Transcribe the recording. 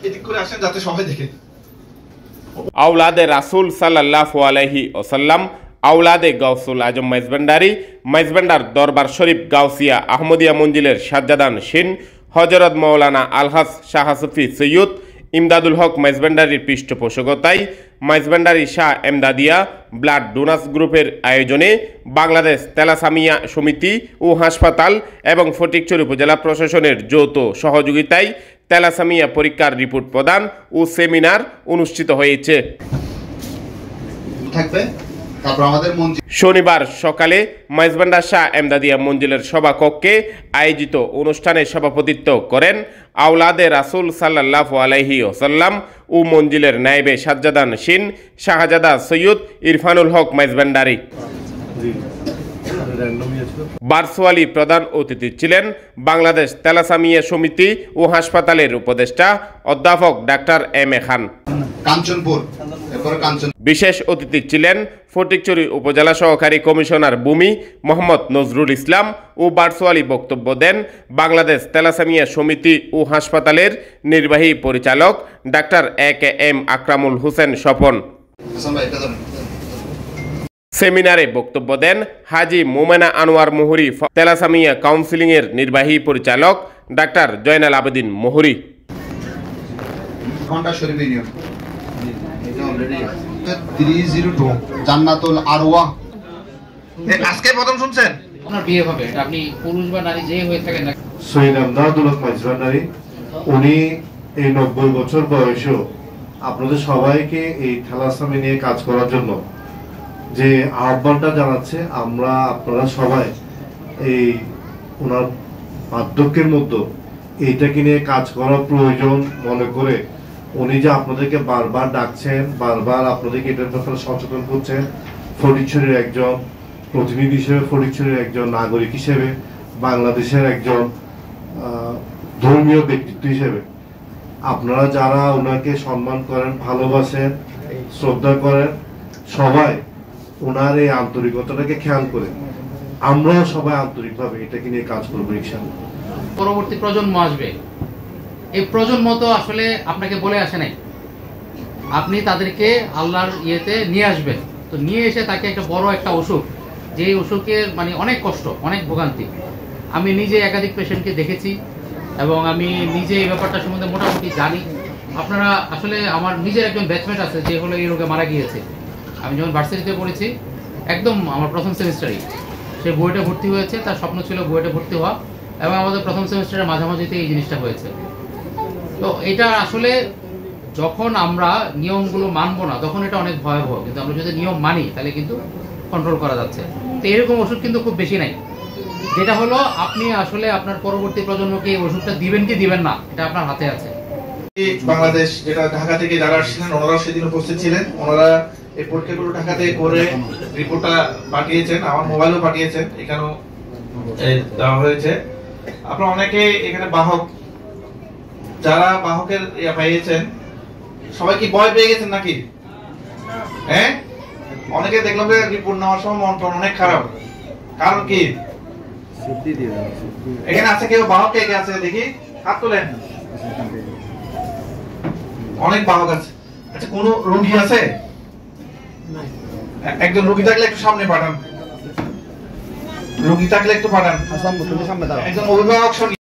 এদিক করে আসেন যাতে সবাই দেখে। আওলাদে রাসূল সাল্লাল্লাহু আলাইহি ওয়াসাল্লাম, আওলাদে গাউসুল আজম মাইজভান্ডারী, মাইজভান্ডার দরবার শরীফ গাউসিয়া আহমদিয়া মঞ্জিলের সাজ্জাদান শিন হযরত মাওলানা আলহাজ শাহ সুফি সৈয়দ ইমদাদুল হক মাইজভান্ডারীর পৃষ্ঠপোষকতায় মাইজভান্ডারী শাহ এমদাদিয়া ব্লাড ডোনার্স গ্রুপের আয়োজনে বাংলাদেশ তেলাসামিয়া সমিতি ও হাসপাতাল এবং ফটিকছড়ি উপজেলা প্রশাসনের যৌথ সহযোগিতায় তেলাসামিয়া পরীক্ষার রিপোর্ট প্রদান ও সেমিনার অনুষ্ঠিত হয়েছে। শনিবার সকালে মাইজভান্ডার শাহ এমদাদিয়া মঞ্জিলের সভাকক্ষে আয়োজিত অনুষ্ঠানে সভাপতিত্ব করেন আওলাদে রাসূল সাল্লাল্লাহু আলাইহি ওয়াসাল্লাম ও মঞ্জিলের নায়েবে সাজ্জাদান শিন শাহজাদা সৈয়দ ইরফানুল হক মাইজভান্ডারী। ভার্চুয়ালি প্রধান অতিথি ছিলেন বাংলাদেশ তেলাসামিয়া সমিতি ও হাসপাতালের উপদেষ্টা অধ্যাপক ডাক্তার এম এ খান। বিশেষ অতিথি ছিলেন ফটিকছড়ি উপজেলা সহকারী কমিশনার ভূমি মোহাম্মদ নজরুল ইসলাম ও ভার্চুয়ালি বক্তব্য দেন বাংলাদেশ তেলাসামিয়া সমিতি ও হাসপাতালের নির্বাহী পরিচালক ডাক্তার এ কে এম আকরামুল হোসেন স্বপন। সেমিনারে বক্তব্য দেন হাজি মোমেনা আনোয়ার মুহুরী, তেলাসামিয়া কাউন্সিলিং এর নির্বাহী পরিচালক ডাক্তার জয়নাল আবেদিন মুহুরী। জান্নাতুল আরওয়াহ আজকে প্রথম শুনছেন? আপনার বিয়ে হবে, এটা আপনি পুরুষ বা নারী যে হয়ে থাকেন না। সৈয়দ ইমদাদুল হক মাইজভান্ডারী উনি এই 90 বছর বয়সেও আপনাদের সবাইকে এই থ্যালাসেমিয়া নিয়ে কাজ করার জন্য যে আহ্বানটা জানাচ্ছে, আমরা আপনারা সবাই এই ওনার বার্ধক্যের মধ্যে এইটাকে নিয়ে কাজ করা প্রয়োজন মনে করে উনি যে আপনাদেরকে বারবার ডাকছেন, বারবার আপনাদেরকে এটার ব্যাপারে সচেতন করছেন, ফটিকছড়ির একজন প্রতিনিধি হিসেবে, ফটিকছড়ির একজন নাগরিক হিসেবে, বাংলাদেশের একজন ধর্মীয় ব্যক্তিত্ব হিসেবে আপনারা যারা ওনাকে সম্মান করেন, ভালোবাসেন, শ্রদ্ধা করেন, সবাই ওনার এই আন্তরিকতাটাকে খেয়াল করে আমরাও সবাই আন্তরিকভাবে এটাকে নিয়ে কাজ করবো ইনশাআল্লাহ। পরবর্তী প্রজন্ম আসবে, এই প্রজন্ম তো আসলে আপনাকে বলে আসে নাই, আপনি তাদেরকে আল্লাহর ইয়েতে নিয়ে আসবেন। তো নিয়ে এসে তাকে একটা বড় একটা অসুখ, যে অসুখের মানে অনেক কষ্ট, অনেক ভোগান্তি। আমি নিজে একাধিক পেশেন্টকে দেখেছি এবং আমি নিজে এই ব্যাপারটা সম্বন্ধে মোটামুটি জানি। আপনারা আসলে আমার নিজের একজন ব্যাচমেট আছে যে হলো এই রোগে মারা গিয়েছে। আমি যখন ভার্সিটিতে পড়েছি, একদম আমার প্রথম সেমিস্টারে সে বুয়েটে ভর্তি হয়েছে, তার স্বপ্ন ছিল বুয়েটে ভর্তি হওয়া, এবং আমাদের প্রথম সেমিস্টারের মাঝামাঝিতে এই জিনিসটা হয়েছে। তো এটা আসলে যখন আমরা নিয়মগুলো মানবো না তখন এটা অনেক ভয়াবহ, কিন্তু আমরা যদি নিয়ম মানি তাহলে কিন্তু কন্ট্রোল করা যাচ্ছে। তো এরকম ওষুধ কিন্তু খুব বেশি নাই, যেটা হলো আপনি আসলে আপনার পরবর্তী প্রজন্মকে এই ওষুধটা দিবেন কি দিবেন না এটা আপনার হাতে আছে। বাংলাদেশ যেটা ঢাকা থেকে যারা আসছিলেন ওনারা সেদিন উপস্থিত ছিলেন, ওনারা এই পরীক্ষাগুলো ঢাকাতে করে রিপোর্টটা পাঠিয়েছেন, আমার মোবাইলেও পাঠিয়েছেন, এখানেও দেওয়া হয়েছে। আপনারা অনেকে এখানে বাহক, যারা বাহকের পাইয়েছেন সবাই কি ভয় পেয়ে গেছেন নাকি? হ্যাঁ, অনেকে দেখলাম যে রিপোর্ট নেওয়ার সময় মন অনেক খারাপ। কারণ কি? এখানে আছে কেউ বাহক? কে কে আছে দেখি, হাত তোলেন। অনেক বাহক আছে। আচ্ছা, কোন রোগী আছে? একজন রোগী থাকলে একটু সামনে পাঠান, রোগী থাকলে একটু পাঠান, একজন অভিভাবক।